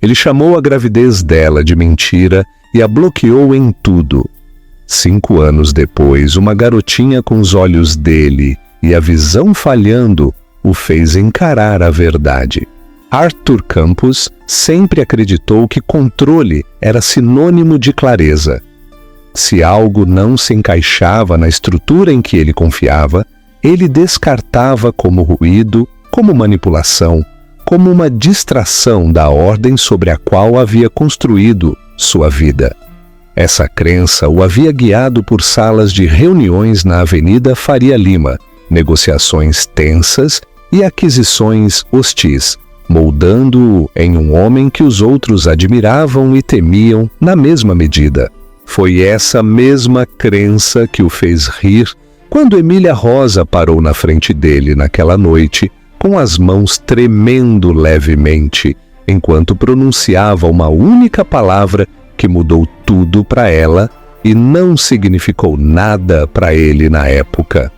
Ele chamou a gravidez dela de mentira e a bloqueou em tudo. 5 anos depois, uma garotinha com os olhos dele e a visão falhando o fez encarar a verdade. Arthur Campos sempre acreditou que controle era sinônimo de clareza. Se algo não se encaixava na estrutura em que ele confiava, ele descartava como ruído, como manipulação, como uma distração da ordem sobre a qual havia construído sua vida. Essa crença o havia guiado por salas de reuniões na Avenida Faria Lima, negociações tensas e aquisições hostis, moldando-o em um homem que os outros admiravam e temiam na mesma medida. Foi essa mesma crença que o fez rir quando Emília Rosa parou na frente dele naquela noite, com as mãos tremendo levemente, enquanto pronunciava uma única palavra que mudou tudo para ela e não significou nada para ele na época.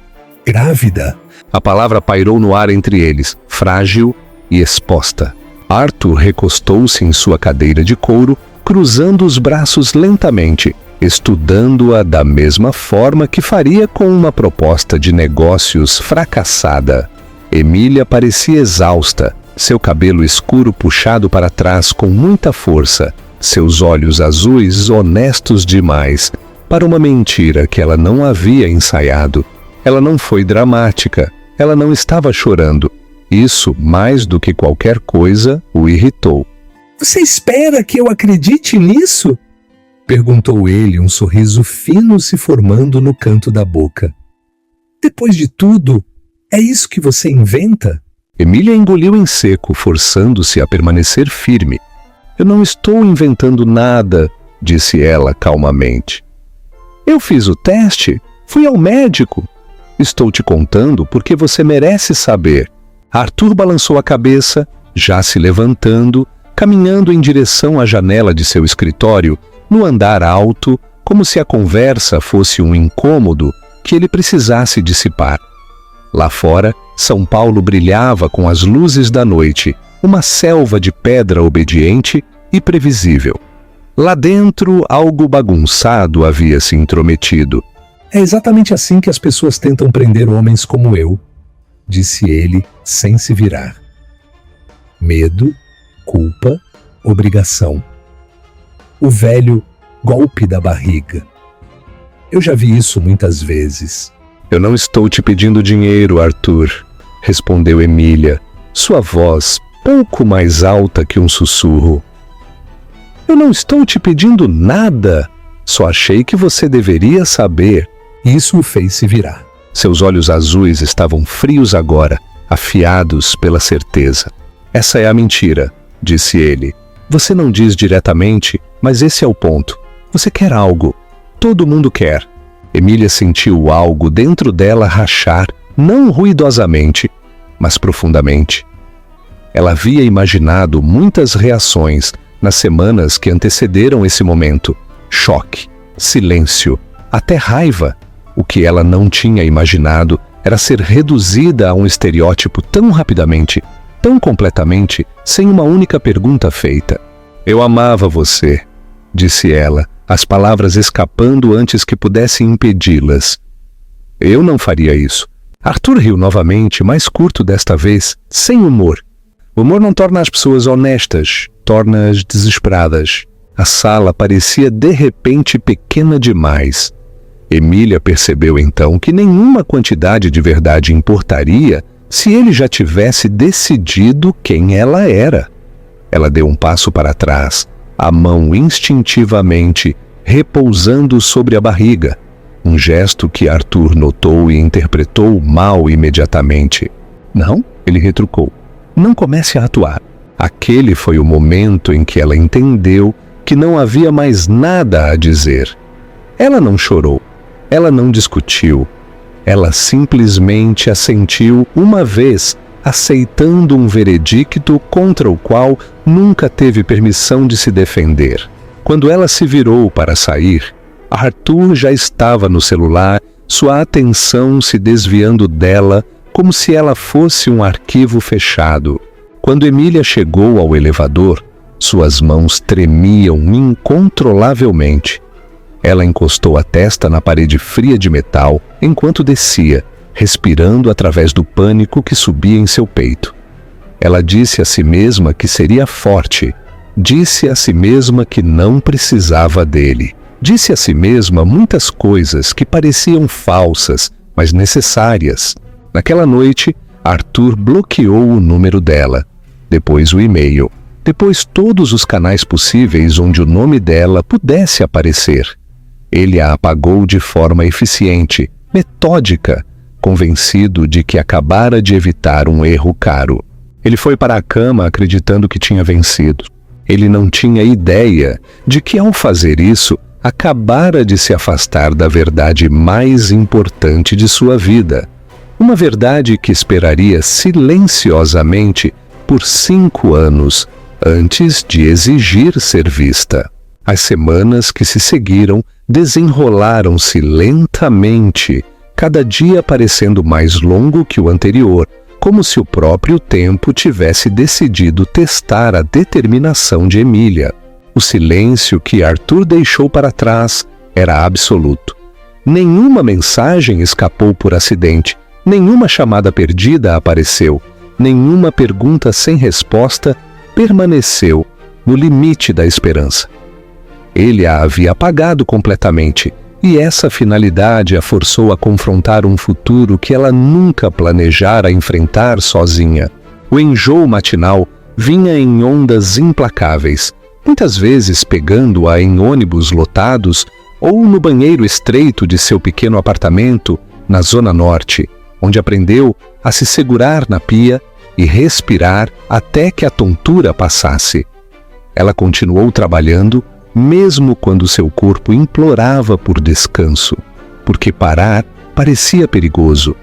Grávida. A palavra pairou no ar entre eles, frágil e exposta. Arthur recostou-se em sua cadeira de couro, cruzando os braços lentamente, estudando-a da mesma forma que faria com uma proposta de negócios fracassada. Emília parecia exausta, seu cabelo escuro puxado para trás com muita força, seus olhos azuis honestos demais para uma mentira que ela não havia ensaiado. Ela não foi dramática, ela não estava chorando. Isso, mais do que qualquer coisa, o irritou. Você espera que eu acredite nisso? Perguntou ele, um sorriso fino se formando no canto da boca. Depois de tudo, é isso que você inventa? Emília engoliu em seco, forçando-se a permanecer firme. Eu não estou inventando nada, disse ela calmamente. Eu fiz o teste, fui ao médico. Estou te contando porque você merece saber. Arthur balançou a cabeça, já se levantando, caminhando em direção à janela de seu escritório, no andar alto, como se a conversa fosse um incômodo que ele precisasse dissipar. Lá fora, São Paulo brilhava com as luzes da noite, uma selva de pedra obediente e previsível. Lá dentro, algo bagunçado havia se intrometido. É exatamente assim que as pessoas tentam prender homens como eu, disse ele, sem se virar. Medo, culpa, obrigação. O velho golpe da barriga. Eu já vi isso muitas vezes. Eu não estou te pedindo dinheiro, Arthur, respondeu Emília, sua voz pouco mais alta que um sussurro. Eu não estou te pedindo nada, só achei que você deveria saber. Isso o fez se virar. Seus olhos azuis estavam frios agora, afiados pela certeza. Essa é a mentira, disse ele. Você não diz diretamente, mas esse é o ponto. Você quer algo. Todo mundo quer. Emília sentiu algo dentro dela rachar, não ruidosamente, mas profundamente. Ela havia imaginado muitas reações nas semanas que antecederam esse momento. Choque, silêncio, até raiva. O que ela não tinha imaginado era ser reduzida a um estereótipo tão rapidamente, tão completamente, sem uma única pergunta feita. Eu amava você, disse ela, as palavras escapando antes que pudesse impedi-las. Eu não faria isso. Arthur riu novamente, mais curto desta vez, sem humor. O humor não torna as pessoas honestas, torna-as desesperadas. A sala parecia de repente pequena demais. Emília percebeu então que nenhuma quantidade de verdade importaria se ele já tivesse decidido quem ela era. Ela deu um passo para trás, a mão instintivamente repousando sobre a barriga, um gesto que Arthur notou e interpretou mal imediatamente. Não, ele retrucou. Não comece a atuar. Aquele foi o momento em que ela entendeu que não havia mais nada a dizer. Ela não chorou. Ela não discutiu. Ela simplesmente assentiu uma vez, aceitando um veredicto contra o qual nunca teve permissão de se defender. Quando ela se virou para sair, Arthur já estava no celular, sua atenção se desviando dela como se ela fosse um arquivo fechado. Quando Emília chegou ao elevador, Suas mãos tremiam incontrolavelmente. Ela encostou a testa na parede fria de metal enquanto descia, respirando através do pânico que subia em seu peito. Ela disse a si mesma que seria forte. Disse a si mesma que não precisava dele. Disse a si mesma muitas coisas que pareciam falsas, mas necessárias. Naquela noite, Arthur bloqueou o número dela, depois o e-mail, depois todos os canais possíveis onde o nome dela pudesse aparecer. Ele a apagou de forma eficiente, metódica, convencido de que acabara de evitar um erro caro. Ele foi para a cama acreditando que tinha vencido. Ele não tinha ideia de que, ao fazer isso, acabara de se afastar da verdade mais importante de sua vida. Uma verdade que esperaria silenciosamente por 5 anos antes de exigir ser vista. As semanas que se seguiram desenrolaram-se lentamente, cada dia parecendo mais longo que o anterior, como se o próprio tempo tivesse decidido testar a determinação de Emília. O silêncio que Arthur deixou para trás era absoluto. Nenhuma mensagem escapou por acidente, nenhuma chamada perdida apareceu, nenhuma pergunta sem resposta permaneceu no limite da esperança. Ele a havia apagado completamente, e essa finalidade a forçou a confrontar um futuro que ela nunca planejara enfrentar sozinha. O enjoo matinal vinha em ondas implacáveis, muitas vezes pegando-a em ônibus lotados ou no banheiro estreito de seu pequeno apartamento na Zona Norte, onde aprendeu a se segurar na pia e respirar até que a tontura passasse. Ela continuou trabalhando, mesmo quando seu corpo implorava por descanso, porque parar parecia perigoso.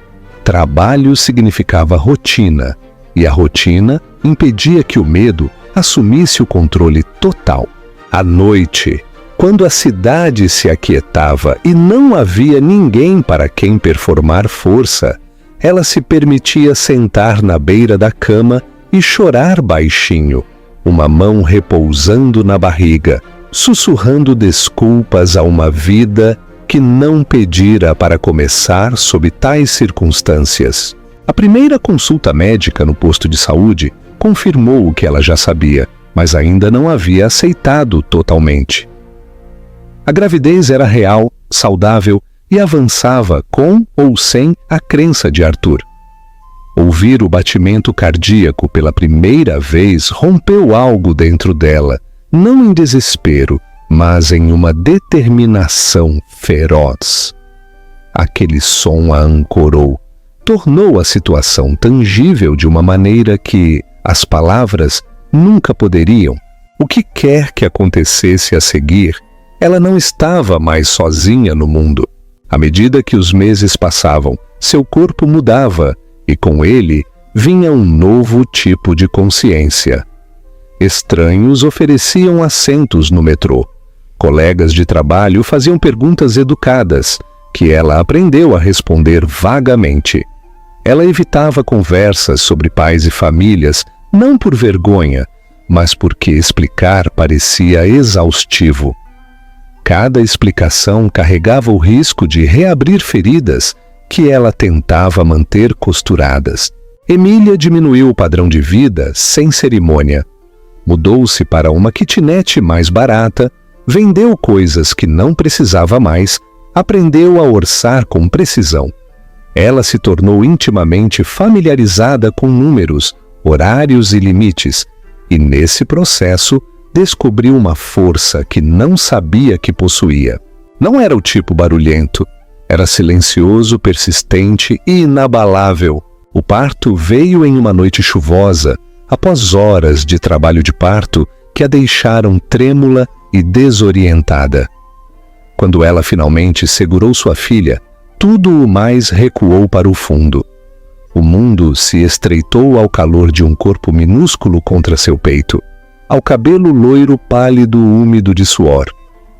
Trabalho significava rotina, e a rotina impedia que o medo assumisse o controle total. À noite, quando a cidade se aquietava e não havia ninguém para quem performar força, ela se permitia sentar na beira da cama e chorar baixinho, uma mão repousando na barriga, sussurrando desculpas a uma vida que não pedira para começar sob tais circunstâncias. A primeira consulta médica no posto de saúde confirmou o que ela já sabia, mas ainda não havia aceitado totalmente. A gravidez era real, saudável e avançava com ou sem a crença de Arthur. Ouvir o batimento cardíaco pela primeira vez rompeu algo dentro dela, não em desespero, mas em uma determinação feroz. Aquele som a ancorou, tornou a situação tangível de uma maneira que as palavras nunca poderiam. O que quer que acontecesse a seguir, ela não estava mais sozinha no mundo. À medida que os meses passavam, seu corpo mudava e com ele vinha um novo tipo de consciência. Estranhos ofereciam assentos no metrô. Colegas de trabalho faziam perguntas educadas, que ela aprendeu a responder vagamente. Ela evitava conversas sobre pais e famílias, não por vergonha, mas porque explicar parecia exaustivo. Cada explicação carregava o risco de reabrir feridas que ela tentava manter costuradas. Emília diminuiu o padrão de vida sem cerimônia. Mudou-se para uma kitnet mais barata, vendeu coisas que não precisava mais, aprendeu a orçar com precisão. Ela se tornou intimamente familiarizada com números, horários e limites, e nesse processo descobriu uma força que não sabia que possuía. Não era o tipo barulhento, era silencioso, persistente e inabalável. O parto veio em uma noite chuvosa, após horas de trabalho de parto que a deixaram trêmula e desorientada. Quando ela finalmente segurou sua filha, tudo o mais recuou para o fundo. O mundo se estreitou ao calor de um corpo minúsculo contra seu peito, ao cabelo loiro pálido úmido de suor,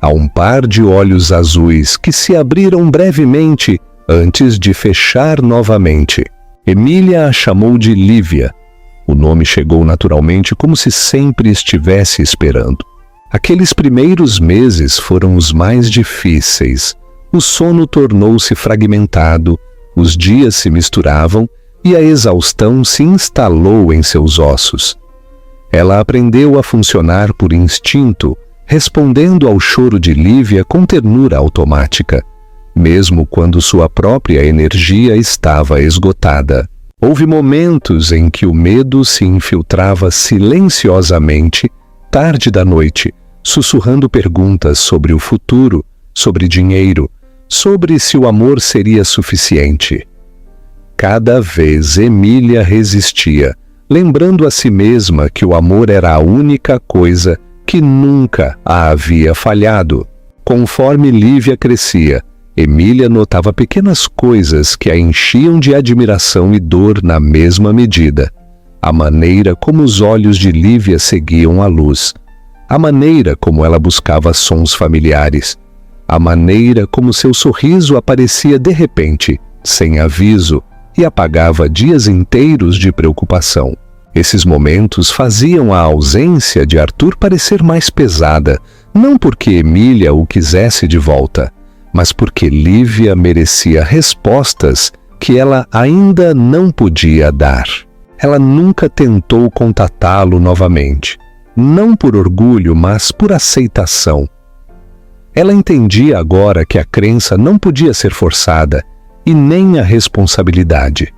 a um par de olhos azuis que se abriram brevemente antes de fechar novamente. Emília a chamou de Lívia. O nome chegou naturalmente, como se sempre estivesse esperando. Aqueles primeiros meses foram os mais difíceis. O sono tornou-se fragmentado, os dias se misturavam e a exaustão se instalou em seus ossos. Ela aprendeu a funcionar por instinto, respondendo ao choro de Lívia com ternura automática, mesmo quando sua própria energia estava esgotada. Houve momentos em que o medo se infiltrava silenciosamente, tarde da noite, sussurrando perguntas sobre o futuro, sobre dinheiro, sobre se o amor seria suficiente. Cada vez Emília resistia, lembrando a si mesma que o amor era a única coisa que nunca a havia falhado. Conforme Lívia crescia, Emília notava pequenas coisas que a enchiam de admiração e dor na mesma medida. A maneira como os olhos de Lívia seguiam a luz, a maneira como ela buscava sons familiares, a maneira como seu sorriso aparecia de repente, sem aviso, e apagava dias inteiros de preocupação. Esses momentos faziam a ausência de Arthur parecer mais pesada, não porque Emília o quisesse de volta, mas porque Lívia merecia respostas que ela ainda não podia dar. Ela nunca tentou contatá-lo novamente, não por orgulho, mas por aceitação. Ela entendia agora que a crença não podia ser forçada, e nem a responsabilidade.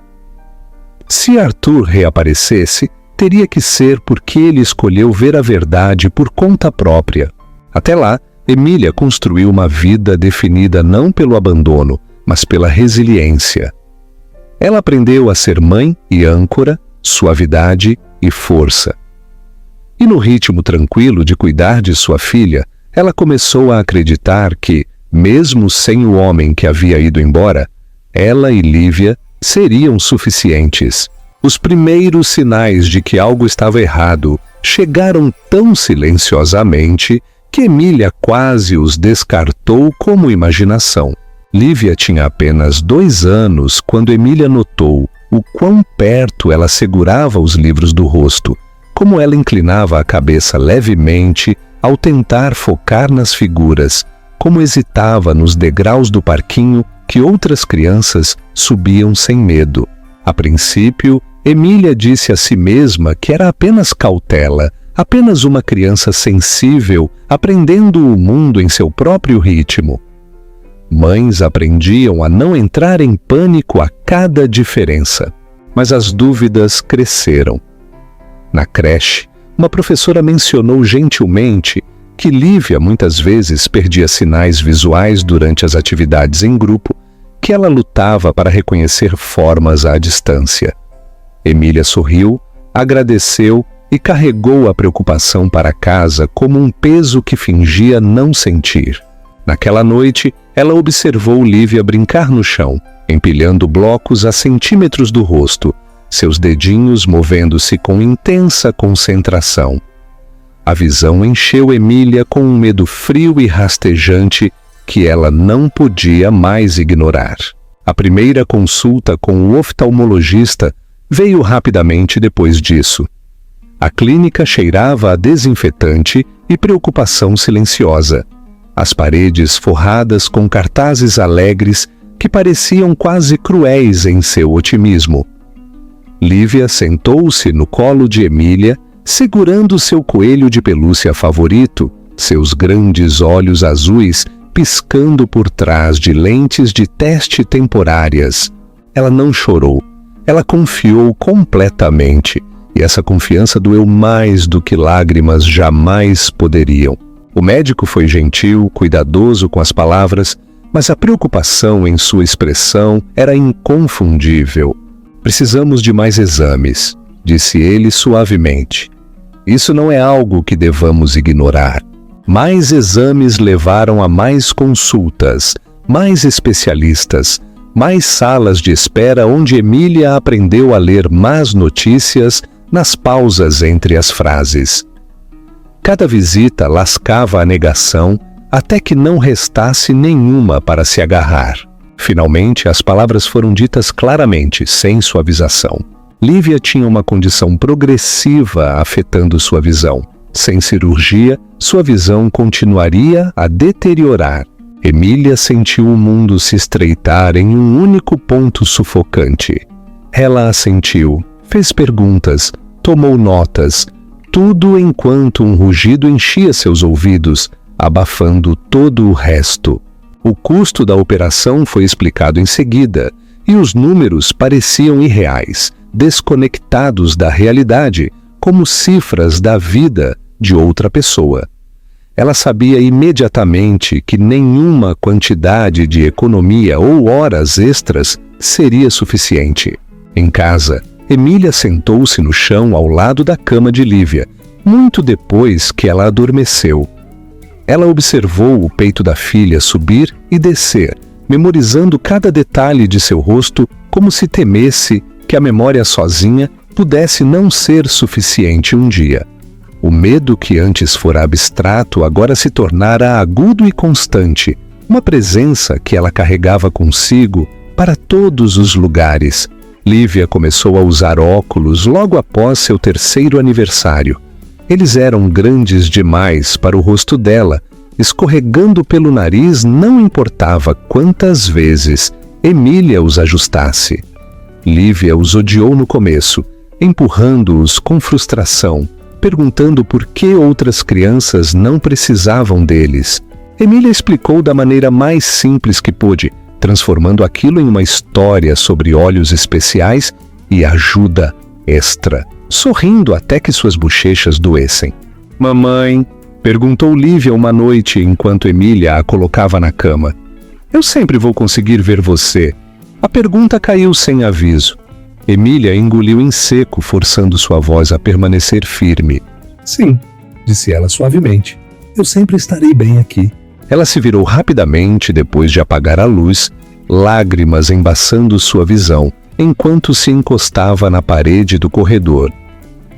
Se Arthur reaparecesse, teria que ser porque ele escolheu ver a verdade por conta própria. Até lá, Emília construiu uma vida definida não pelo abandono, mas pela resiliência. Ela aprendeu a ser mãe e âncora, suavidade e força. E no ritmo tranquilo de cuidar de sua filha, ela começou a acreditar que, mesmo sem o homem que havia ido embora, ela e Lívia seriam suficientes. Os primeiros sinais de que algo estava errado chegaram tão silenciosamente que Emília quase os descartou como imaginação. Lívia tinha apenas 2 anos quando Emília notou o quão perto ela segurava os livros do rosto, como ela inclinava a cabeça levemente ao tentar focar nas figuras, como hesitava nos degraus do parquinho que outras crianças subiam sem medo. A princípio, Emília disse a si mesma que era apenas cautela, apenas uma criança sensível, aprendendo o mundo em seu próprio ritmo. Mães aprendiam a não entrar em pânico a cada diferença, mas as dúvidas cresceram. Na creche, uma professora mencionou gentilmente que Lívia muitas vezes perdia sinais visuais durante as atividades em grupo, que ela lutava para reconhecer formas à distância. Emília sorriu, agradeceu e carregou a preocupação para casa como um peso que fingia não sentir. Naquela noite, ela observou Lívia brincar no chão, empilhando blocos a centímetros do rosto, seus dedinhos movendo-se com intensa concentração. A visão encheu Emília com um medo frio e rastejante que ela não podia mais ignorar. A primeira consulta com o oftalmologista veio rapidamente depois disso. A clínica cheirava a desinfetante e preocupação silenciosa. As paredes forradas com cartazes alegres que pareciam quase cruéis em seu otimismo. Lívia sentou-se no colo de Emília, segurando seu coelho de pelúcia favorito, seus grandes olhos azuis piscando por trás de lentes de teste temporárias. Ela não chorou, ela confiou completamente, e essa confiança doeu mais do que lágrimas jamais poderiam. O médico foi gentil, cuidadoso com as palavras, mas a preocupação em sua expressão era inconfundível. "Precisamos de mais exames", disse ele suavemente. "Isso não é algo que devamos ignorar." Mais exames levaram a mais consultas, mais especialistas, mais salas de espera onde Emília aprendeu a ler más notícias nas pausas entre as frases. Cada visita lascava a negação até que não restasse nenhuma para se agarrar. Finalmente, as palavras foram ditas claramente, sem suavização. Lívia tinha uma condição progressiva afetando sua visão. Sem cirurgia, sua visão continuaria a deteriorar. Emília sentiu o mundo se estreitar em um único ponto sufocante. Ela assentiu, fez perguntas, tomou notas, tudo enquanto um rugido enchia seus ouvidos, abafando todo o resto. O custo da operação foi explicado em seguida, e os números pareciam irreais, desconectados da realidade, como cifras da vida de outra pessoa. Ela sabia imediatamente que nenhuma quantidade de economia ou horas extras seria suficiente. Em casa, Emília sentou-se no chão ao lado da cama de Lívia, muito depois que ela adormeceu. Ela observou o peito da filha subir e descer, memorizando cada detalhe de seu rosto como se temesse que a memória sozinha pudesse não ser suficiente um dia. O medo que antes fora abstrato agora se tornara agudo e constante, uma presença que ela carregava consigo para todos os lugares. Lívia começou a usar óculos logo após seu 3º aniversário. Eles eram grandes demais para o rosto dela, escorregando pelo nariz não importava quantas vezes Emília os ajustasse. Lívia os odiou no começo, empurrando-os com frustração, perguntando por que outras crianças não precisavam deles. Emília explicou da maneira mais simples que pôde, transformando aquilo em uma história sobre olhos especiais e ajuda extra, sorrindo até que suas bochechas doessem. "Mamãe", perguntou Lívia uma noite enquanto Emília a colocava na cama, "eu sempre vou conseguir ver você?" A pergunta caiu sem aviso. Emília engoliu em seco, forçando sua voz a permanecer firme. "Sim", disse ela suavemente. "Eu sempre estarei bem aqui." Ela se virou rapidamente depois de apagar a luz, lágrimas embaçando sua visão, enquanto se encostava na parede do corredor.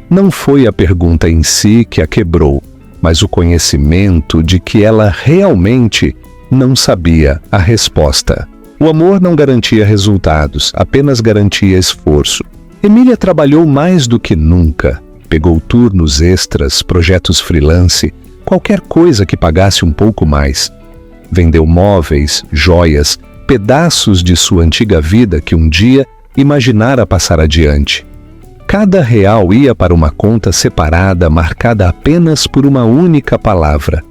Não foi a pergunta em si que a quebrou, mas o conhecimento de que ela realmente não sabia a resposta. O amor não garantia resultados, apenas garantia esforço. Emília trabalhou mais do que nunca. Pegou turnos extras, projetos freelance, qualquer coisa que pagasse um pouco mais. Vendeu móveis, joias, pedaços de sua antiga vida que um dia imaginara passar adiante. Cada real ia para uma conta separada, marcada apenas por uma única palavra: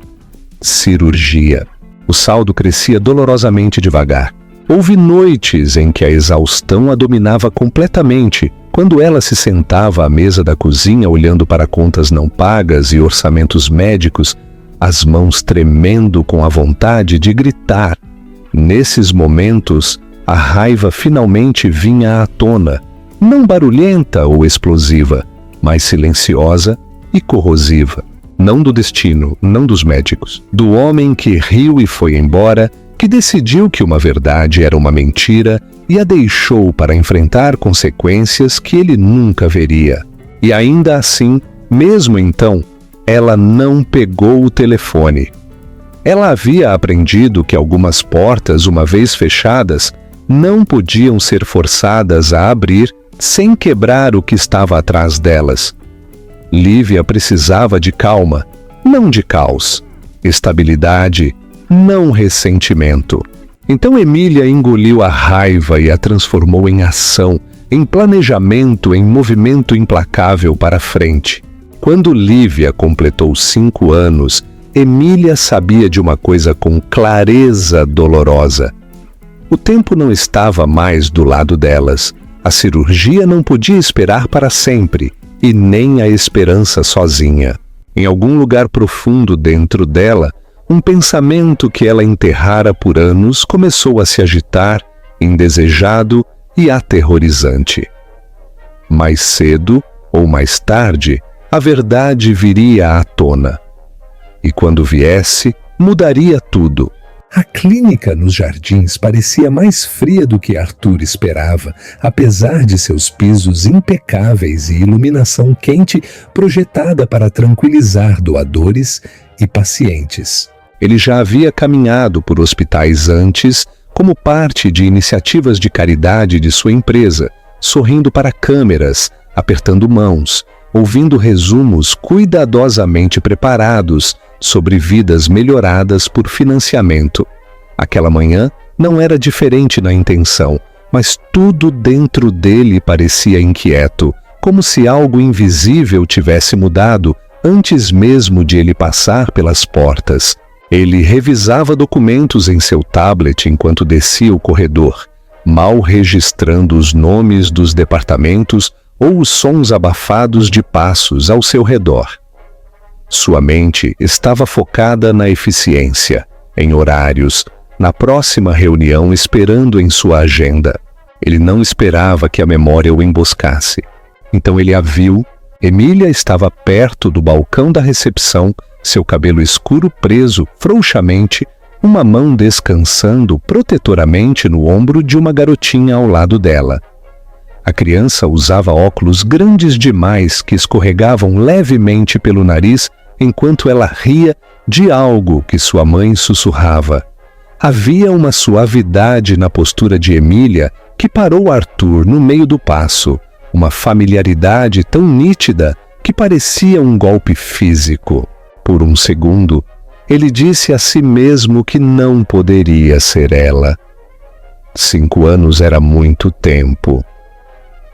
cirurgia. O saldo crescia dolorosamente devagar. Houve noites em que a exaustão a dominava completamente, quando ela se sentava à mesa da cozinha olhando para contas não pagas e orçamentos médicos, as mãos tremendo com a vontade de gritar. Nesses momentos, a raiva finalmente vinha à tona, não barulhenta ou explosiva, mas silenciosa e corrosiva. Não do destino, não dos médicos, do homem que riu e foi embora, que decidiu que uma verdade era uma mentira e a deixou para enfrentar consequências que ele nunca veria. E ainda assim, mesmo então, ela não pegou o telefone. Ela havia aprendido que algumas portas, uma vez fechadas, não podiam ser forçadas a abrir sem quebrar o que estava atrás delas. Lívia precisava de calma, não de caos, estabilidade, não ressentimento. Então Emília engoliu a raiva e a transformou em ação, em planejamento, em movimento implacável para frente. Quando Lívia completou 5 anos, Emília sabia de uma coisa com clareza dolorosa. O tempo não estava mais do lado delas. A cirurgia não podia esperar para sempre, e nem a esperança sozinha. Em algum lugar profundo dentro dela, um pensamento que ela enterrara por anos começou a se agitar, indesejado e aterrorizante. Mais cedo ou mais tarde, a verdade viria à tona. E quando viesse, mudaria tudo. A clínica nos jardins parecia mais fria do que Arthur esperava, apesar de seus pisos impecáveis e iluminação quente projetada para tranquilizar doadores e pacientes. Ele já havia caminhado por hospitais antes, como parte de iniciativas de caridade de sua empresa, sorrindo para câmeras, apertando mãos, ouvindo resumos cuidadosamente preparados sobre vidas melhoradas por financiamento. Aquela manhã não era diferente na intenção, mas tudo dentro dele parecia inquieto, como se algo invisível tivesse mudado antes mesmo de ele passar pelas portas. Ele revisava documentos em seu tablet enquanto descia o corredor, mal registrando os nomes dos departamentos ou os sons abafados de passos ao seu redor. Sua mente estava focada na eficiência, em horários, na próxima reunião esperando em sua agenda. Ele não esperava que a memória o emboscasse. Então ele a viu. Emília estava perto do balcão da recepção, seu cabelo escuro preso frouxamente, uma mão descansando protetoramente no ombro de uma garotinha ao lado dela. A criança usava óculos grandes demais que escorregavam levemente pelo nariz enquanto ela ria de algo que sua mãe sussurrava. Havia uma suavidade na postura de Emília que parou Arthur no meio do passo, uma familiaridade tão nítida que parecia um golpe físico. Por um segundo, ele disse a si mesmo que não poderia ser ela. 5 anos era muito tempo.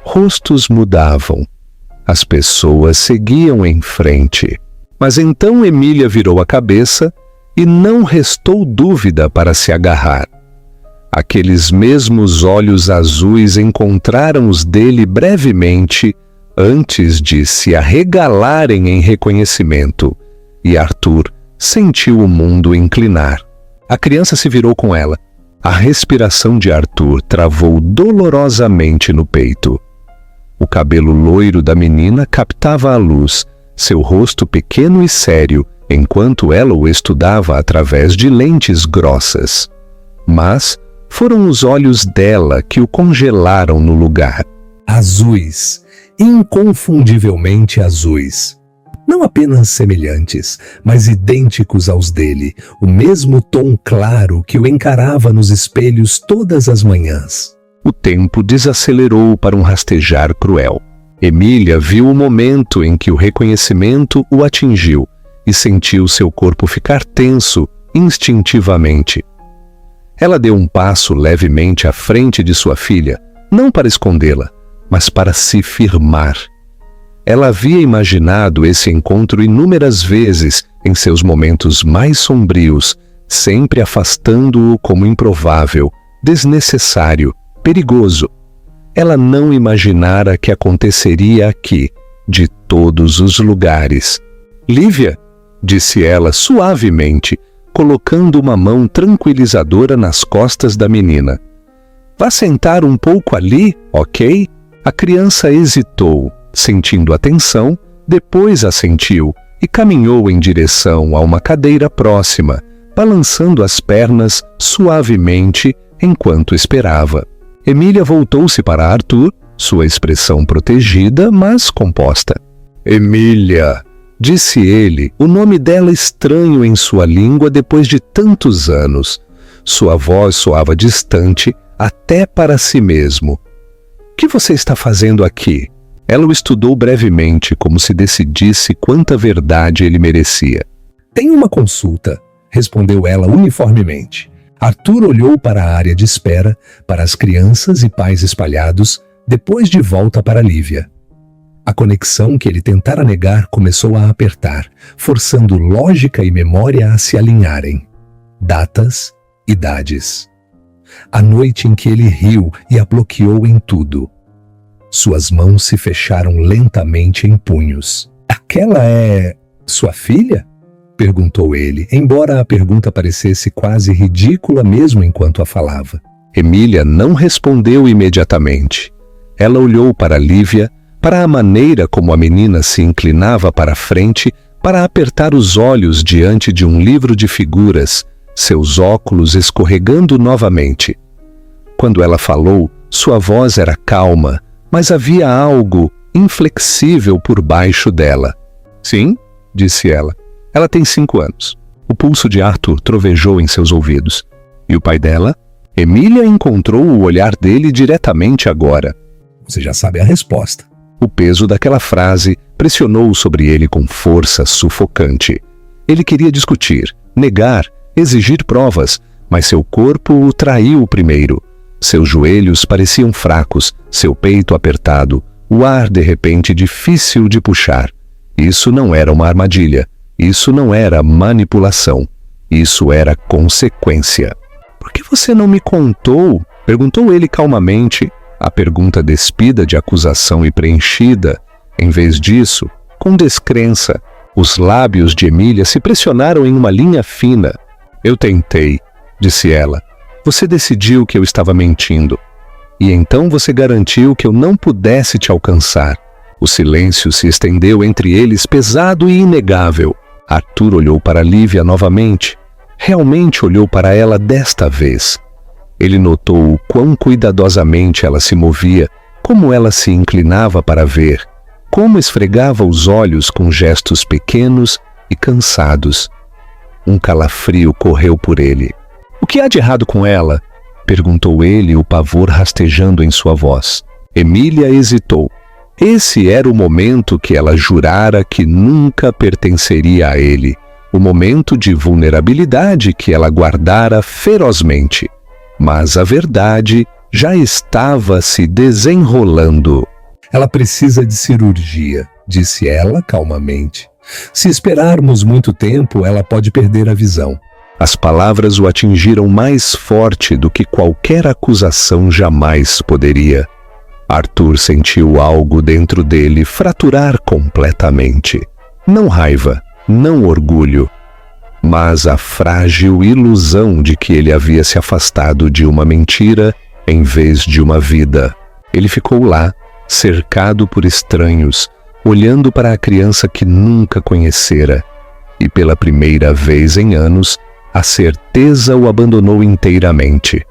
Rostos mudavam. As pessoas seguiam em frente. Mas então Emília virou a cabeça e não restou dúvida para se agarrar. Aqueles mesmos olhos azuis encontraram os dele brevemente antes de se arregalarem em reconhecimento, e Arthur sentiu o mundo inclinar. A criança se virou com ela. A respiração de Arthur travou dolorosamente no peito. O cabelo loiro da menina captava a luz, seu rosto pequeno e sério, enquanto ela o estudava através de lentes grossas. Mas foram os olhos dela que o congelaram no lugar. Azuis, inconfundivelmente azuis. Não apenas semelhantes, mas idênticos aos dele, o mesmo tom claro que o encarava nos espelhos todas as manhãs. O tempo desacelerou para um rastejar cruel. Emília viu o momento em que o reconhecimento o atingiu e sentiu seu corpo ficar tenso instintivamente. Ela deu um passo levemente à frente de sua filha, não para escondê-la, mas para se firmar. Ela havia imaginado esse encontro inúmeras vezes em seus momentos mais sombrios, sempre afastando-o como improvável, desnecessário, perigoso. Ela não imaginara que aconteceria aqui, de todos os lugares. "Lívia", disse ela suavemente, colocando uma mão tranquilizadora nas costas da menina. "Vá sentar um pouco ali, ok?" A criança hesitou, sentindo a tensão, depois assentiu e caminhou em direção a uma cadeira próxima, balançando as pernas suavemente enquanto esperava. Emília voltou-se para Arthur, sua expressão protegida, mas composta. "Emília", disse ele, o nome dela estranho em sua língua depois de tantos anos. Sua voz soava distante, até para si mesmo. "O que você está fazendo aqui?" Ela o estudou brevemente, como se decidisse quanta verdade ele merecia. "Tenho uma consulta", respondeu ela uniformemente. Arthur olhou para a área de espera, para as crianças e pais espalhados, depois de volta para Lívia. A conexão que ele tentara negar começou a apertar, forçando lógica e memória a se alinharem. Datas, idades. A noite em que ele riu e a bloqueou em tudo. Suas mãos se fecharam lentamente em punhos. "Aquela é sua filha?" perguntou ele, embora a pergunta parecesse quase ridícula mesmo enquanto a falava. Emília não respondeu imediatamente. Ela olhou para Lívia, para a maneira como a menina se inclinava para a frente para apertar os olhos diante de um livro de figuras, seus óculos escorregando novamente. Quando ela falou, sua voz era calma, mas havia algo inflexível por baixo dela. "Sim", disse ela. "Ela tem 5 anos. O pulso de Arthur trovejou em seus ouvidos. "E o pai dela?" Emília encontrou o olhar dele diretamente agora. Você já sabe a resposta. O peso daquela frase pressionou sobre ele com força sufocante. Ele queria discutir, negar, exigir provas, mas seu corpo o traiu primeiro. Seus joelhos pareciam fracos, seu peito apertado, o ar de repente difícil de puxar. Isso não era uma armadilha, isso não era manipulação, isso era consequência. "Por que você não me contou?", perguntou ele calmamente, a pergunta despida de acusação e preenchida. Em vez disso, com descrença, os lábios de Emília se pressionaram em uma linha fina. "Eu tentei", disse ela. "Você decidiu que eu estava mentindo. E então você garantiu que eu não pudesse te alcançar." O silêncio se estendeu entre eles, pesado e inegável. Arthur olhou para Lívia novamente. Realmente olhou para ela desta vez. Ele notou o quão cuidadosamente ela se movia, como ela se inclinava para ver, como esfregava os olhos com gestos pequenos e cansados. Um calafrio correu por ele. "O que há de errado com ela?", perguntou ele, o pavor rastejando em sua voz. Emília hesitou. Esse era o momento que ela jurara que nunca pertenceria a ele, o momento de vulnerabilidade que ela guardara ferozmente. Mas a verdade já estava se desenrolando. "Ela precisa de cirurgia", disse ela calmamente. "Se esperarmos muito tempo, ela pode perder a visão." As palavras o atingiram mais forte do que qualquer acusação jamais poderia. Arthur sentiu algo dentro dele fraturar completamente. Não raiva, não orgulho, mas a frágil ilusão de que ele havia se afastado de uma mentira em vez de uma vida. Ele ficou lá, cercado por estranhos, olhando para a criança que nunca conhecera, e pela primeira vez em anos, a certeza o abandonou inteiramente.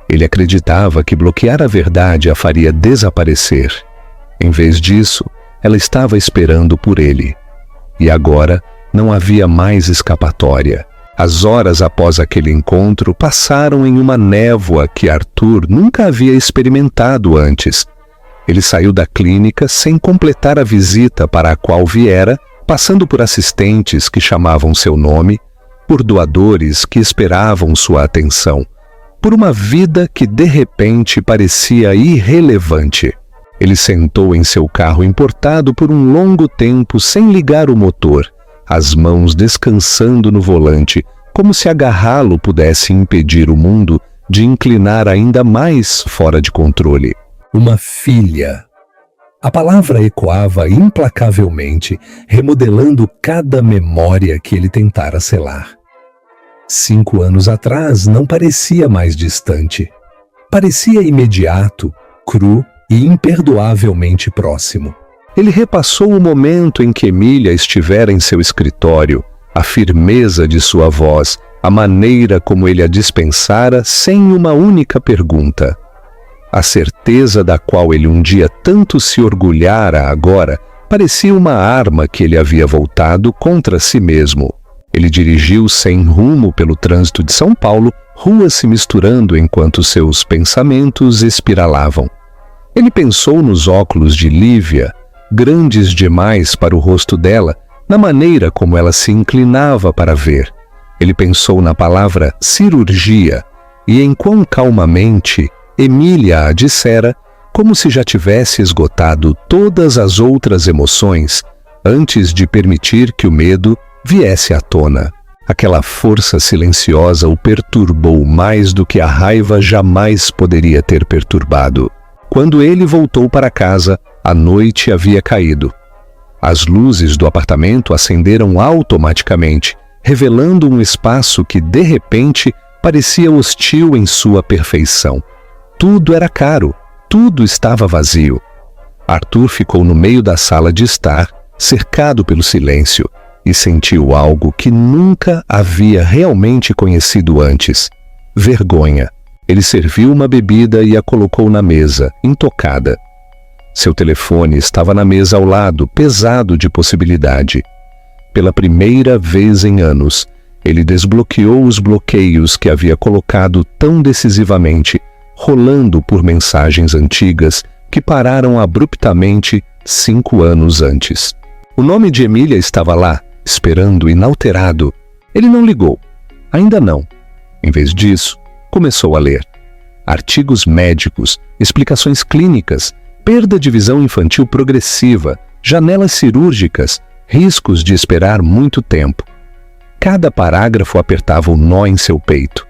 Ele acreditava que bloquear a verdade a faria desaparecer. Em vez disso, ela estava esperando por ele. E agora não havia mais escapatória. As horas após aquele encontro passaram em uma névoa que Arthur nunca havia experimentado antes. Ele saiu da clínica sem completar a visita para a qual viera, passando por assistentes que chamavam seu nome, por doadores que esperavam sua atenção, por uma vida que de repente parecia irrelevante. Ele sentou em seu carro importado por um longo tempo sem ligar o motor, as mãos descansando no volante, como se agarrá-lo pudesse impedir o mundo de inclinar ainda mais fora de controle. Uma filha. A palavra ecoava implacavelmente, remodelando cada memória que ele tentara selar. 5 anos atrás não parecia mais distante. Parecia imediato, cru e imperdoavelmente próximo. Ele repassou o momento em que Emília estivera em seu escritório, a firmeza de sua voz, a maneira como ele a dispensara sem uma única pergunta. A certeza da qual ele um dia tanto se orgulhara agora parecia uma arma que ele havia voltado contra si mesmo. Ele dirigiu sem rumo pelo trânsito de São Paulo, ruas se misturando enquanto seus pensamentos espiralavam. Ele pensou nos óculos de Lívia, grandes demais para o rosto dela, na maneira como ela se inclinava para ver. Ele pensou na palavra cirurgia e em quão calmamente Emília a dissera, como se já tivesse esgotado todas as outras emoções antes de permitir que o medo viesse à tona. Aquela força silenciosa o perturbou mais do que a raiva jamais poderia ter perturbado. Quando ele voltou para casa, a noite havia caído. As luzes do apartamento acenderam automaticamente, revelando um espaço que, de repente, parecia hostil em sua perfeição. Tudo era caro, tudo estava vazio. Arthur ficou no meio da sala de estar, cercado pelo silêncio, e sentiu algo que nunca havia realmente conhecido antes: vergonha. Ele serviu uma bebida e a colocou na mesa, intocada. Seu telefone estava na mesa ao lado, pesado de possibilidade. Pela primeira vez em anos, ele desbloqueou os bloqueios que havia colocado tão decisivamente, rolando por mensagens antigas, que pararam abruptamente 5 anos antes. O nome de Emília estava lá, esperando inalterado. Ele não ligou. Ainda não. Em vez disso, começou a ler artigos médicos, explicações clínicas, perda de visão infantil progressiva, janelas cirúrgicas, riscos de esperar muito tempo. Cada parágrafo apertava um nó em seu peito.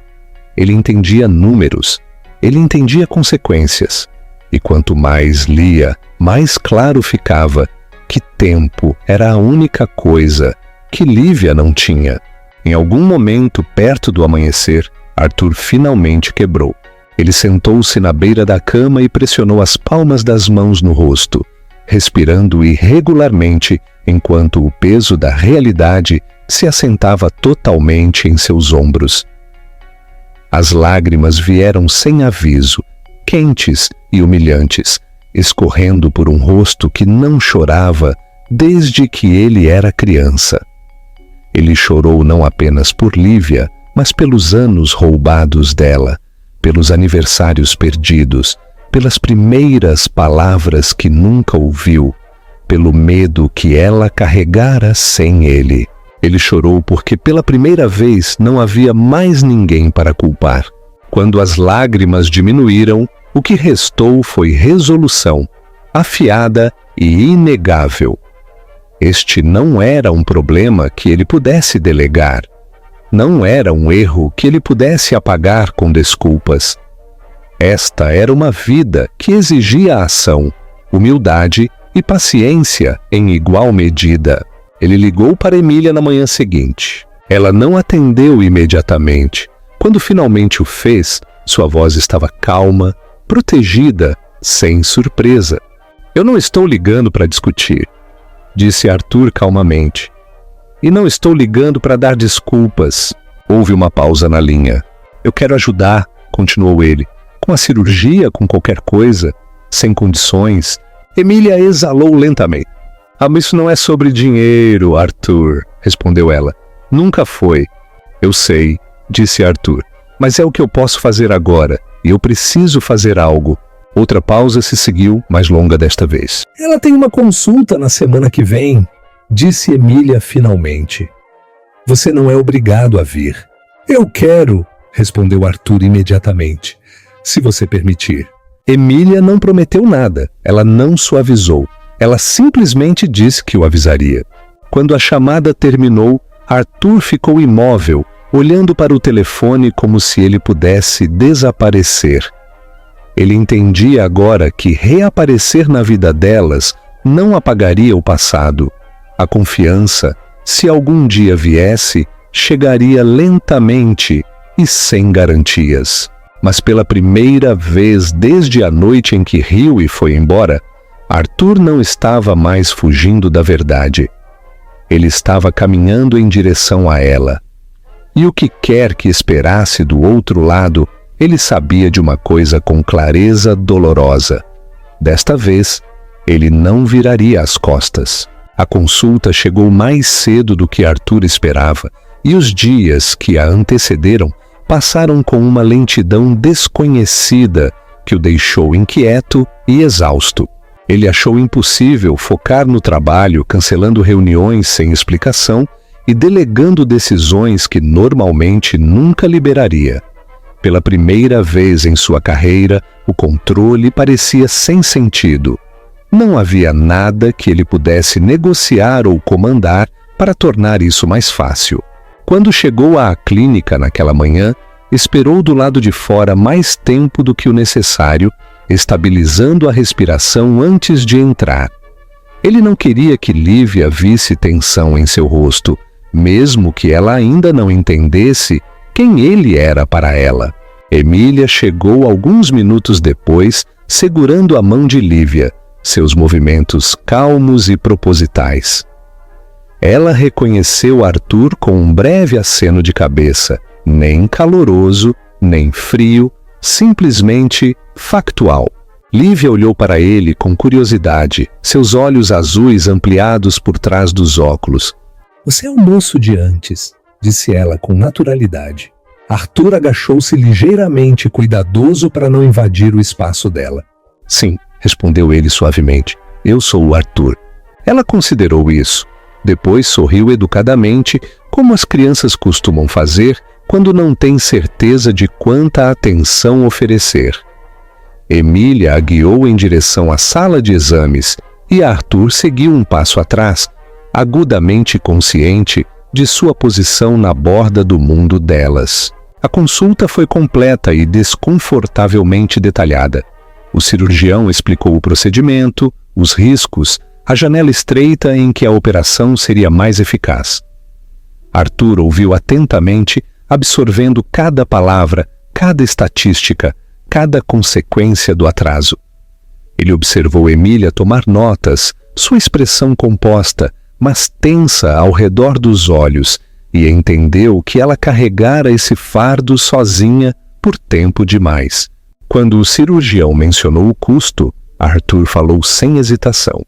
Ele entendia números, ele entendia consequências. E quanto mais lia, mais claro ficava que tempo era a única coisa que Lívia não tinha. Em algum momento, perto do amanhecer, Arthur finalmente quebrou. Ele sentou-se na beira da cama e pressionou as palmas das mãos no rosto, respirando irregularmente enquanto o peso da realidade se assentava totalmente em seus ombros. As lágrimas vieram sem aviso, quentes e humilhantes, escorrendo por um rosto que não chorava desde que ele era criança. Ele chorou não apenas por Lívia, mas pelos anos roubados dela, pelos aniversários perdidos, pelas primeiras palavras que nunca ouviu, pelo medo que ela carregara sem ele. Ele chorou porque pela primeira vez não havia mais ninguém para culpar. Quando as lágrimas diminuíram, o que restou foi resolução, afiada e inegável. Este não era um problema que ele pudesse delegar. Não era um erro que ele pudesse apagar com desculpas. Esta era uma vida que exigia ação, humildade e paciência em igual medida. Ele ligou para Emília na manhã seguinte. Ela não atendeu imediatamente. Quando finalmente o fez, sua voz estava calma, protegida, sem surpresa. "Eu não estou ligando para discutir", disse Arthur calmamente. "E não estou ligando para dar desculpas." Houve uma pausa na linha. "Eu quero ajudar", continuou ele, "com a cirurgia, com qualquer coisa, sem condições." Emília exalou lentamente. "Ah, mas isso não é sobre dinheiro, Arthur", respondeu ela. "Nunca foi." "Eu sei", disse Arthur, "mas é o que eu posso fazer agora, e eu preciso fazer algo." Outra pausa se seguiu, mais longa desta vez. "Ela tem uma consulta na semana que vem", disse Emília finalmente. "Você não é obrigado a vir." "Eu quero", respondeu Arthur imediatamente, "se você permitir." Emília não prometeu nada, ela não suavizou. Ela simplesmente disse que o avisaria. Quando a chamada terminou, Arthur ficou imóvel, olhando para o telefone como se ele pudesse desaparecer. Ele entendia agora que reaparecer na vida delas não apagaria o passado. A confiança, se algum dia viesse, chegaria lentamente e sem garantias. Mas pela primeira vez desde a noite em que riu e foi embora, Arthur não estava mais fugindo da verdade. Ele estava caminhando em direção a ela. E o que quer que esperasse do outro lado, ele sabia de uma coisa com clareza dolorosa. Desta vez, ele não viraria as costas. A consulta chegou mais cedo do que Arthur esperava, e os dias que a antecederam passaram com uma lentidão desconhecida que o deixou inquieto e exausto. Ele achou impossível focar no trabalho, cancelando reuniões sem explicação e delegando decisões que normalmente nunca liberaria. Pela primeira vez em sua carreira, o controle parecia sem sentido. Não havia nada que ele pudesse negociar ou comandar para tornar isso mais fácil. Quando chegou à clínica naquela manhã, esperou do lado de fora mais tempo do que o necessário, estabilizando a respiração antes de entrar. Ele não queria que Lívia visse tensão em seu rosto, mesmo que ela ainda não entendesse quem ele era para ela. Emília chegou alguns minutos depois, segurando a mão de Lívia, seus movimentos calmos e propositais. Ela reconheceu Arthur com um breve aceno de cabeça, nem caloroso, nem frio, simplesmente factual. Lívia olhou para ele com curiosidade, seus olhos azuis ampliados por trás dos óculos. "Você é o moço de antes", disse ela com naturalidade. Arthur agachou-se ligeiramente, cuidadoso para não invadir o espaço dela. "Sim", respondeu ele suavemente. Eu sou o Arthur. Ela considerou isso. Depois sorriu educadamente, como as crianças costumam fazer quando não têm certeza de quanta atenção oferecer. Emília a guiou em direção à sala de exames e Arthur seguiu um passo atrás, agudamente consciente de sua posição na borda do mundo delas. A consulta foi completa e desconfortavelmente detalhada. O cirurgião explicou o procedimento, os riscos, a janela estreita em que a operação seria mais eficaz. Arthur ouviu atentamente, absorvendo cada palavra, cada estatística, cada consequência do atraso. Ele observou Emília tomar notas, sua expressão composta, mas tensa ao redor dos olhos, e entendeu que ela carregara esse fardo sozinha por tempo demais. Quando o cirurgião mencionou o custo, Arthur falou sem hesitação.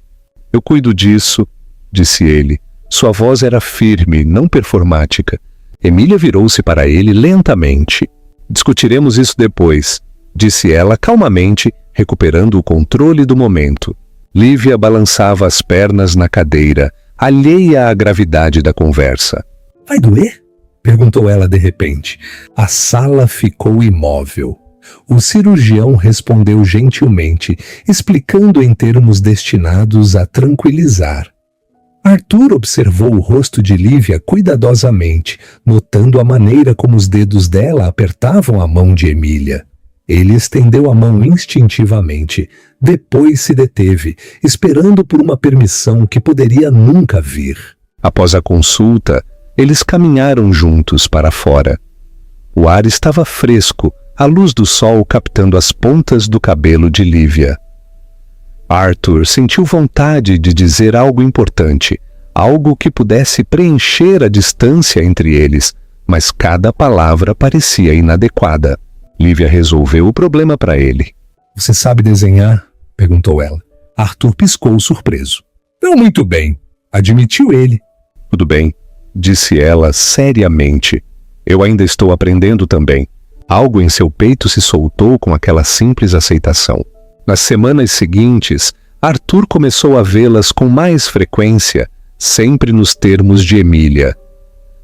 Eu cuido disso, disse ele. Sua voz era firme, não performática. Emília virou-se para ele lentamente. Discutiremos isso depois, disse ela calmamente, recuperando o controle do momento. Lívia balançava as pernas na cadeira, alheia à gravidade da conversa. Vai doer? Perguntou ela de repente. A sala ficou imóvel. O cirurgião respondeu gentilmente, explicando em termos destinados a tranquilizar. Arthur observou o rosto de Lívia cuidadosamente, notando a maneira como os dedos dela apertavam a mão de Emília. Ele estendeu a mão instintivamente, depois se deteve, esperando por uma permissão que poderia nunca vir. Após a consulta, eles caminharam juntos para fora. O ar estava fresco, a luz do sol captando as pontas do cabelo de Lívia. Arthur sentiu vontade de dizer algo importante, algo que pudesse preencher a distância entre eles, mas cada palavra parecia inadequada. Lívia resolveu o problema para ele. Você sabe desenhar? Perguntou ela. Arthur piscou surpreso. Não muito bem, admitiu ele. Tudo bem, disse ela seriamente. Eu ainda estou aprendendo também. Algo em seu peito se soltou com aquela simples aceitação. Nas semanas seguintes, Arthur começou a vê-las com mais frequência, sempre nos termos de Emília.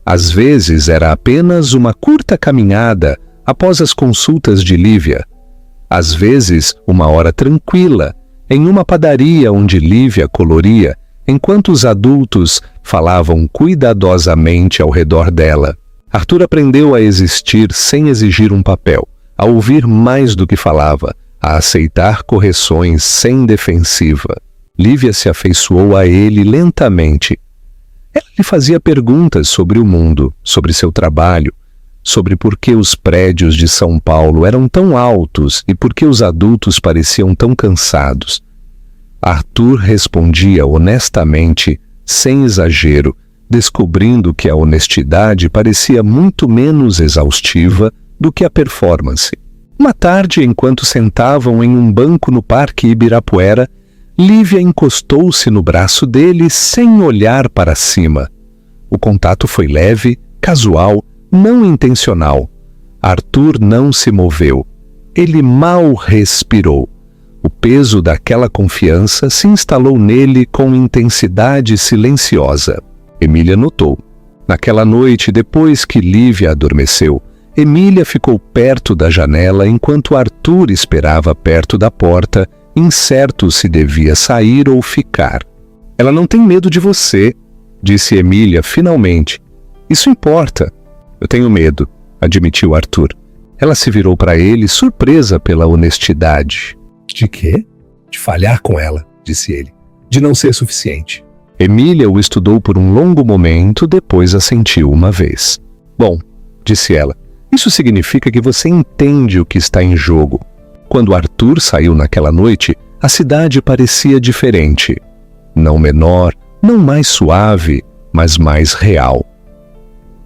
Às vezes era apenas uma curta caminhada após as consultas de Lívia. Às vezes, uma hora tranquila, em uma padaria onde Lívia coloria, enquanto os adultos falavam cuidadosamente ao redor dela. Arthur aprendeu a existir sem exigir um papel, a ouvir mais do que falava, a aceitar correções sem defensiva. Lívia se afeiçoou a ele lentamente. Ela lhe fazia perguntas sobre o mundo, sobre seu trabalho, sobre por que os prédios de São Paulo eram tão altos e por que os adultos pareciam tão cansados. Arthur respondia honestamente, sem exagero, descobrindo que a honestidade parecia muito menos exaustiva do que a performance. Uma tarde, enquanto sentavam em um banco no Parque Ibirapuera, Lívia encostou-se no braço dele sem olhar para cima. O contato foi leve, casual, não intencional. Arthur não se moveu. Ele mal respirou. O peso daquela confiança se instalou nele com intensidade silenciosa. Emília notou. Naquela noite, depois que Lívia adormeceu, Emília ficou perto da janela enquanto Arthur esperava perto da porta, incerto se devia sair ou ficar. Ela não tem medo de você, disse Emília finalmente. Isso importa. Eu tenho medo, admitiu Arthur. Ela se virou para ele, surpresa pela honestidade. De quê? De falhar com ela, disse ele. De não ser suficiente. Emília o estudou por um longo momento, depois assentiu uma vez. Bom, disse ela, isso significa que você entende o que está em jogo. Quando Arthur saiu naquela noite, a cidade parecia diferente. Não menor, não mais suave, mas mais real.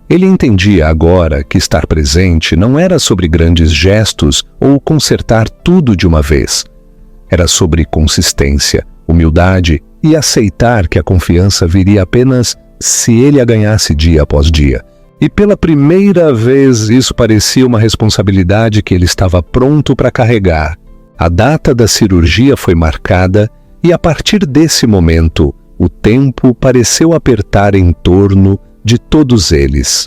Ele entendia agora que estar presente não era sobre grandes gestos ou consertar tudo de uma vez. Era sobre consistência, humildade e aceitar que a confiança viria apenas se ele a ganhasse dia após dia. E pela primeira vez isso parecia uma responsabilidade que ele estava pronto para carregar. A data da cirurgia foi marcada e, a partir desse momento, o tempo pareceu apertar em torno de todos eles.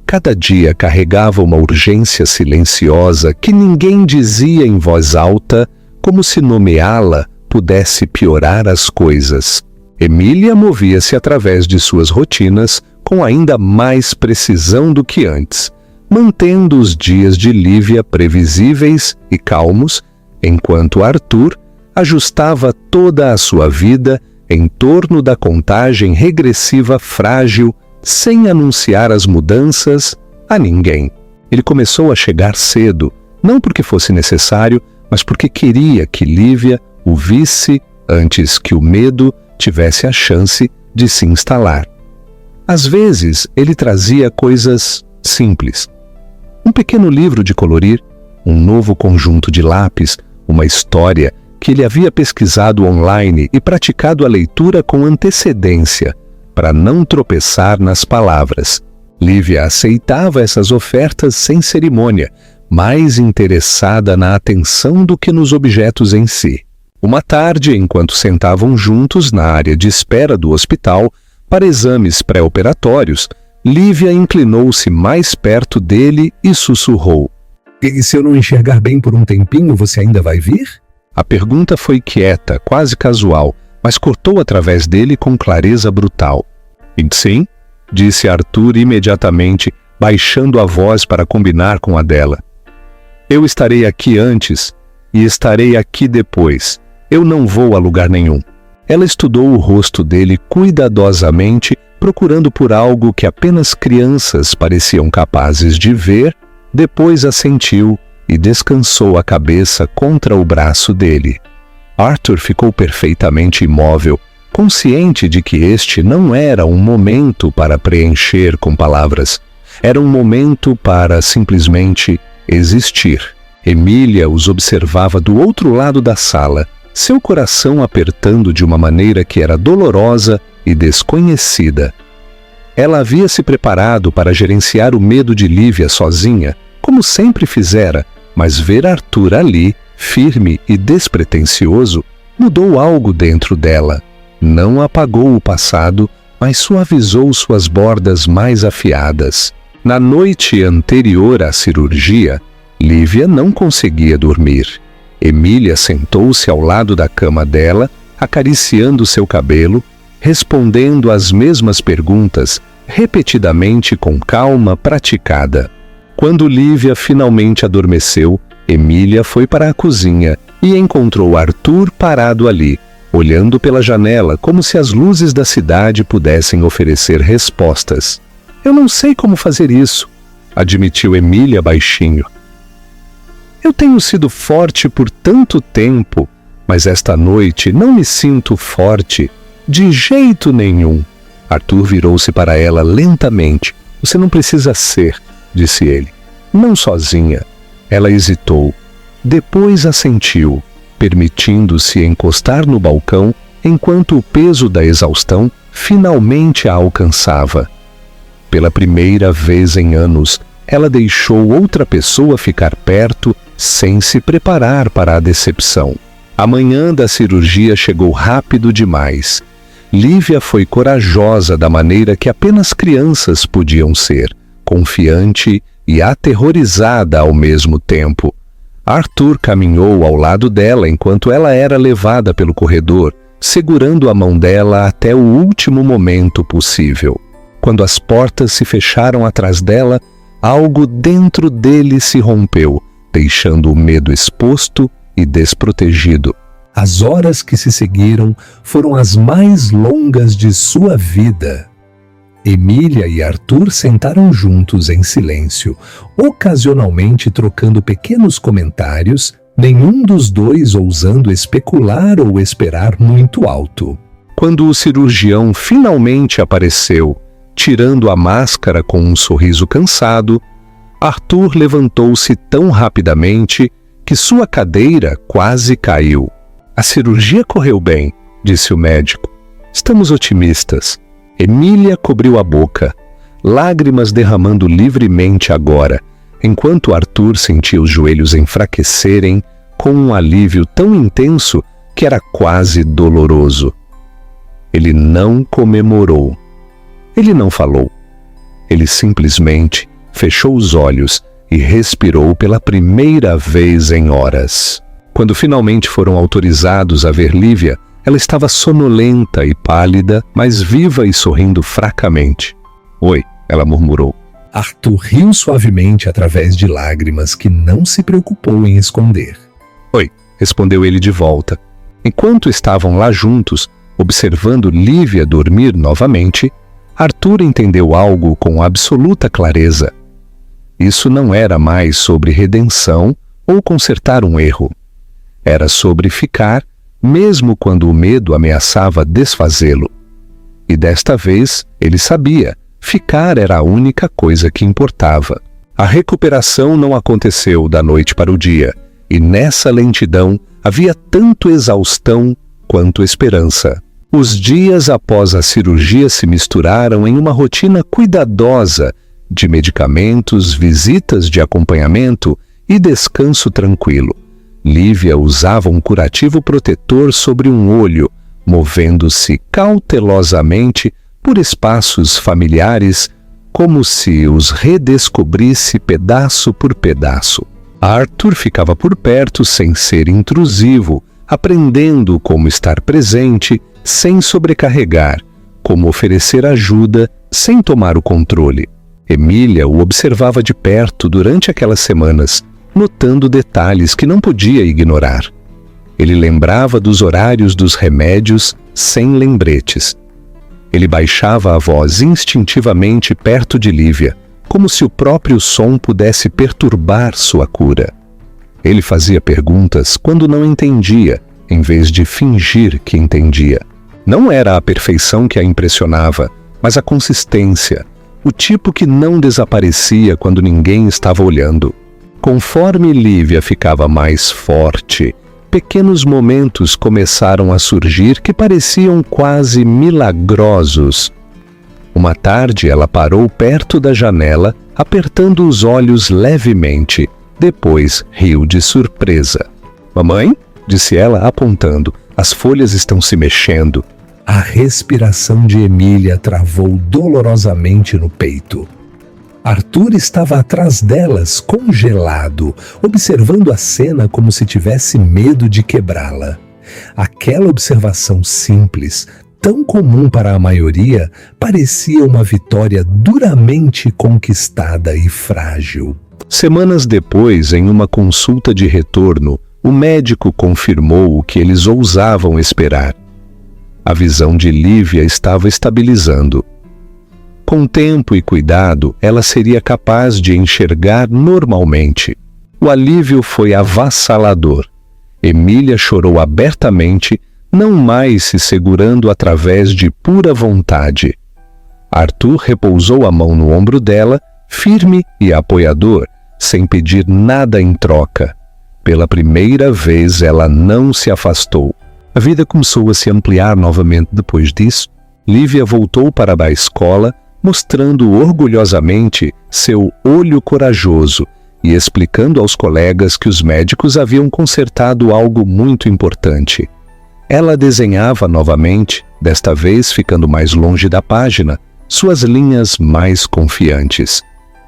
Cada dia carregava uma urgência silenciosa que ninguém dizia em voz alta, como se nomeá-la pudesse piorar as coisas. Emília movia-se através de suas rotinas com ainda mais precisão do que antes, mantendo os dias de Lívia previsíveis e calmos, enquanto Arthur ajustava toda a sua vida em torno da contagem regressiva frágil, sem anunciar as mudanças a ninguém. Ele começou a chegar cedo, não porque fosse necessário, mas porque queria que Lívia o visse antes que o medo tivesse a chance de se instalar. Às vezes, ele trazia coisas simples. Um pequeno livro de colorir, um novo conjunto de lápis, uma história que ele havia pesquisado online e praticado a leitura com antecedência, para não tropeçar nas palavras. Lívia aceitava essas ofertas sem cerimônia, mais interessada na atenção do que nos objetos em si. Uma tarde, enquanto sentavam juntos na área de espera do hospital para exames pré-operatórios, Lívia inclinou-se mais perto dele e sussurrou: "E se eu não enxergar bem por um tempinho, você ainda vai vir?" A pergunta foi quieta, quase casual, mas cortou através dele com clareza brutal. "Sim", disse Arthur imediatamente, baixando a voz para combinar com a dela. "Eu estarei aqui antes e estarei aqui depois. Eu não vou a lugar nenhum." Ela estudou o rosto dele cuidadosamente, procurando por algo que apenas crianças pareciam capazes de ver, depois assentiu e descansou a cabeça contra o braço dele. Arthur ficou perfeitamente imóvel, consciente de que este não era um momento para preencher com palavras. Era um momento para simplesmente existir. Emília os observava do outro lado da sala, seu coração apertando de uma maneira que era dolorosa e desconhecida. Ela havia se preparado para gerenciar o medo de Lívia sozinha, como sempre fizera, mas ver Arthur ali, firme e despretensioso, mudou algo dentro dela. Não apagou o passado, mas suavizou suas bordas mais afiadas. Na noite anterior à cirurgia, Lívia não conseguia dormir. Emília sentou-se ao lado da cama dela, acariciando seu cabelo, respondendo às mesmas perguntas, repetidamente com calma praticada. Quando Lívia finalmente adormeceu, Emília foi para a cozinha e encontrou Arthur parado ali, olhando pela janela como se as luzes da cidade pudessem oferecer respostas. "Eu não sei como fazer isso", admitiu Emília baixinho. "Eu tenho sido forte por tanto tempo, mas esta noite não me sinto forte, de jeito nenhum." Arthur virou-se para ela lentamente. "Você não precisa ser", disse ele. "Não sozinha." Ela hesitou. Depois assentiu, permitindo-se encostar no balcão enquanto o peso da exaustão finalmente a alcançava. Pela primeira vez em anos, ela deixou outra pessoa ficar perto sem se preparar para a decepção. A manhã da cirurgia chegou rápido demais. Lívia foi corajosa da maneira que apenas crianças podiam ser, confiante e aterrorizada ao mesmo tempo. Arthur caminhou ao lado dela enquanto ela era levada pelo corredor, segurando a mão dela até o último momento possível. Quando as portas se fecharam atrás dela, algo dentro dele se rompeu, deixando o medo exposto e desprotegido. As horas que se seguiram foram as mais longas de sua vida. Emília e Arthur sentaram juntos em silêncio, ocasionalmente trocando pequenos comentários, nenhum dos dois ousando especular ou esperar muito alto. Quando o cirurgião finalmente apareceu, tirando a máscara com um sorriso cansado, Arthur levantou-se tão rapidamente que sua cadeira quase caiu. "A cirurgia correu bem", disse o médico. "Estamos otimistas." Emília cobriu a boca, lágrimas derramando livremente agora, enquanto Arthur sentia os joelhos enfraquecerem com um alívio tão intenso que era quase doloroso. Ele não comemorou. Ele não falou. Ele simplesmente fechou os olhos e respirou pela primeira vez em horas. Quando finalmente foram autorizados a ver Lívia, ela estava sonolenta e pálida, mas viva e sorrindo fracamente. "Oi", ela murmurou. Arthur riu suavemente através de lágrimas que não se preocupou em esconder. "Oi", respondeu ele de volta. Enquanto estavam lá juntos, observando Lívia dormir novamente, Arthur entendeu algo com absoluta clareza. Isso não era mais sobre redenção ou consertar um erro. Era sobre ficar, mesmo quando o medo ameaçava desfazê-lo. E desta vez, ele sabia, ficar era a única coisa que importava. A recuperação não aconteceu da noite para o dia, e nessa lentidão havia tanto exaustão quanto esperança. Os dias após a cirurgia se misturaram em uma rotina cuidadosa de medicamentos, visitas de acompanhamento e descanso tranquilo. Lívia usava um curativo protetor sobre um olho, movendo-se cautelosamente por espaços familiares, como se os redescobrisse pedaço por pedaço. Arthur ficava por perto sem ser intrusivo, aprendendo como estar presente sem sobrecarregar, como oferecer ajuda sem tomar o controle. Emília o observava de perto durante aquelas semanas, notando detalhes que não podia ignorar. Ele lembrava dos horários dos remédios sem lembretes. Ele baixava a voz instintivamente perto de Lívia, como se o próprio som pudesse perturbar sua cura. Ele fazia perguntas quando não entendia, em vez de fingir que entendia. Não era a perfeição que a impressionava, mas a consistência, o tipo que não desaparecia quando ninguém estava olhando. Conforme Lívia ficava mais forte, pequenos momentos começaram a surgir que pareciam quase milagrosos. Uma tarde ela parou perto da janela, apertando os olhos levemente. Depois riu de surpresa. "Mamãe?", disse ela apontando. "As folhas estão se mexendo." A respiração de Emília travou dolorosamente no peito. Arthur estava atrás delas, congelado, observando a cena como se tivesse medo de quebrá-la. Aquela observação simples, tão comum para a maioria, parecia uma vitória duramente conquistada e frágil. Semanas depois, em uma consulta de retorno, o médico confirmou o que eles ousavam esperar. A visão de Lívia estava estabilizando. Com tempo e cuidado, ela seria capaz de enxergar normalmente. O alívio foi avassalador. Emília chorou abertamente, não mais se segurando através de pura vontade. Arthur repousou a mão no ombro dela, firme e apoiador, sem pedir nada em troca. Pela primeira vez ela não se afastou. A vida começou a se ampliar novamente depois disso. Lívia voltou para a escola, mostrando orgulhosamente seu olho corajoso e explicando aos colegas que os médicos haviam consertado algo muito importante. Ela desenhava novamente, desta vez ficando mais longe da página, suas linhas mais confiantes.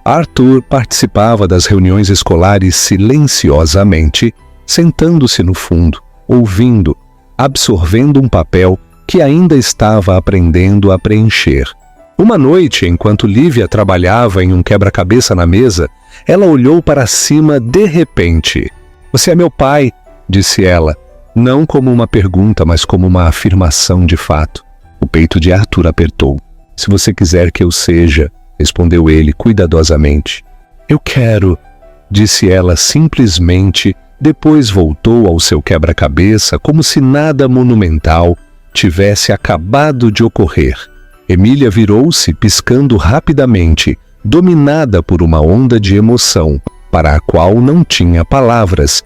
Arthur participava das reuniões escolares silenciosamente, sentando-se no fundo, ouvindo, absorvendo um papel que ainda estava aprendendo a preencher. Uma noite, enquanto Lívia trabalhava em um quebra-cabeça na mesa, ela olhou para cima de repente. "Você é meu pai", disse ela, não como uma pergunta, mas como uma afirmação de fato. O peito de Arthur apertou. "Se você quiser que eu seja", respondeu ele cuidadosamente. "Eu quero", disse ela simplesmente, depois voltou ao seu quebra-cabeça como se nada monumental tivesse acabado de ocorrer. Emília virou-se piscando rapidamente, dominada por uma onda de emoção, para a qual não tinha palavras.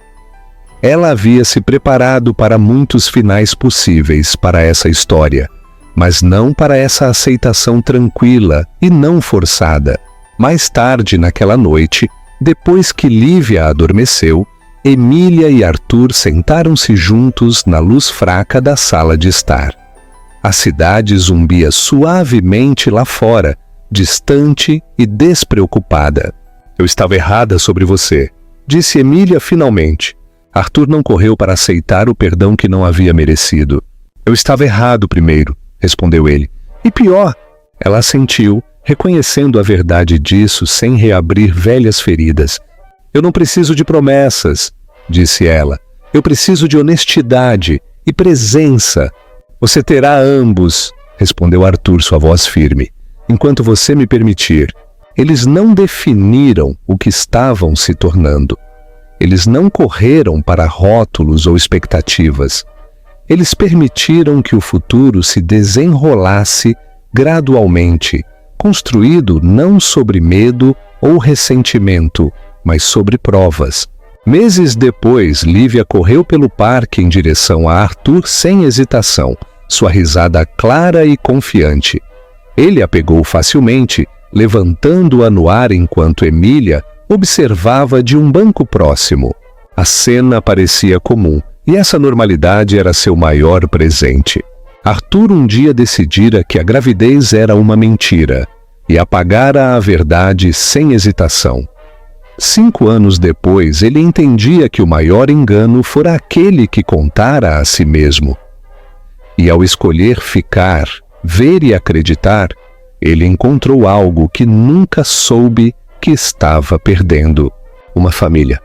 Ela havia se preparado para muitos finais possíveis para essa história, mas não para essa aceitação tranquila e não forçada. Mais tarde naquela noite, depois que Lívia adormeceu, Emília e Arthur sentaram-se juntos na luz fraca da sala de estar. A cidade zumbia suavemente lá fora, distante e despreocupada. Eu estava errada sobre você, disse Emília finalmente. Arthur não correu para aceitar o perdão que não havia merecido. Eu estava errado primeiro, respondeu ele. E pior, ela assentiu, reconhecendo a verdade disso sem reabrir velhas feridas. Eu não preciso de promessas, disse ela. Eu preciso de honestidade e presença. Você terá ambos, respondeu Arthur, sua voz firme, enquanto você me permitir. Eles não definiram o que estavam se tornando. Eles não correram para rótulos ou expectativas. Eles permitiram que o futuro se desenrolasse gradualmente, construído não sobre medo ou ressentimento, mas sobre provas. Meses depois, Lívia correu pelo parque em direção a Arthur sem hesitação, sua risada clara e confiante. Ele a pegou facilmente, levantando-a no ar enquanto Emília observava de um banco próximo. A cena parecia comum, e essa normalidade era seu maior presente. Arthur um dia decidira que a gravidez era uma mentira, e apagara a verdade sem hesitação. 5 anos depois, ele entendia que o maior engano fora aquele que contara a si mesmo. E ao escolher ficar, ver e acreditar, ele encontrou algo que nunca soube que estava perdendo: uma família.